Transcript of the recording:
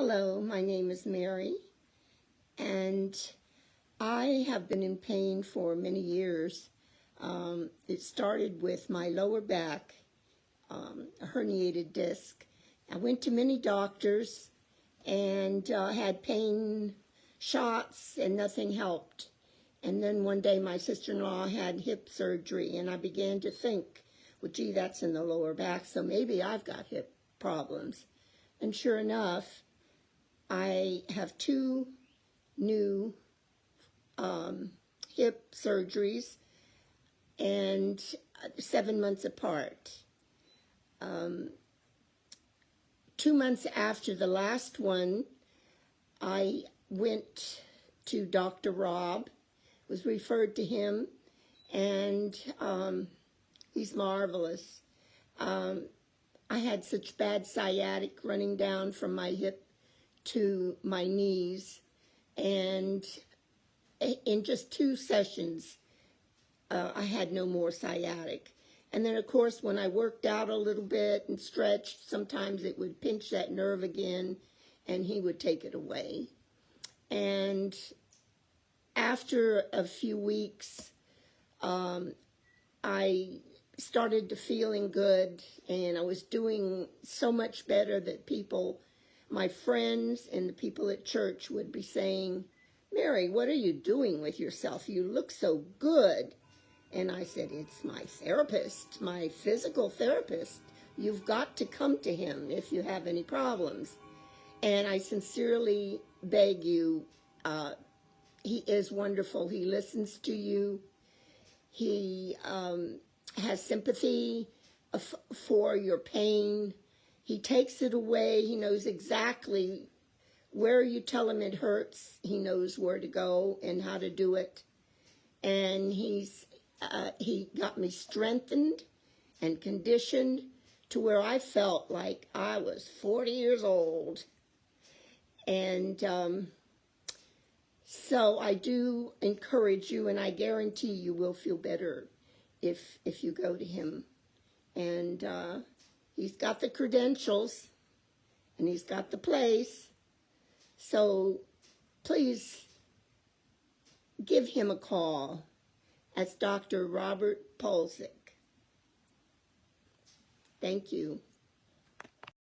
Hello, my name is Mary, and I have been in pain for many years. It started with my lower back, a herniated disc. I went to many doctors and had pain shots and nothing helped. And then one day my sister-in-law had hip surgery and I began to think, well, gee, that's in the lower back, so maybe I've got hip problems. And sure enough, I have two new hip surgeries and 7 months apart. 2 months after the last one, I went to Dr. Rob, was referred to him, and he's marvelous. I had such bad sciatic running down from my hip to my knees, and in just 2 sessions, I had no more sciatic. And then, of course, when I worked out a little bit and stretched, sometimes it would pinch that nerve again, and he would take it away. And after a few weeks, I started to feeling good, and I was doing so much better that people, my friends and the people at church, would be saying, "Mary, what are you doing with yourself? You look so good." And I said, "It's my therapist, my physical therapist. You've got to come to him if you have any problems." And I sincerely beg you, he is wonderful. He listens to you. He has sympathy for your pain. He takes it away. He knows exactly where you tell him it hurts. He knows where to go and how to do it. And he got me strengthened and conditioned to where I felt like I was 40 years old. And so I do encourage you, and I guarantee you will feel better if you go to him. And he's got the credentials, and he's got the place. So please give him a call. That's Dr. Robert Polzik. Thank you.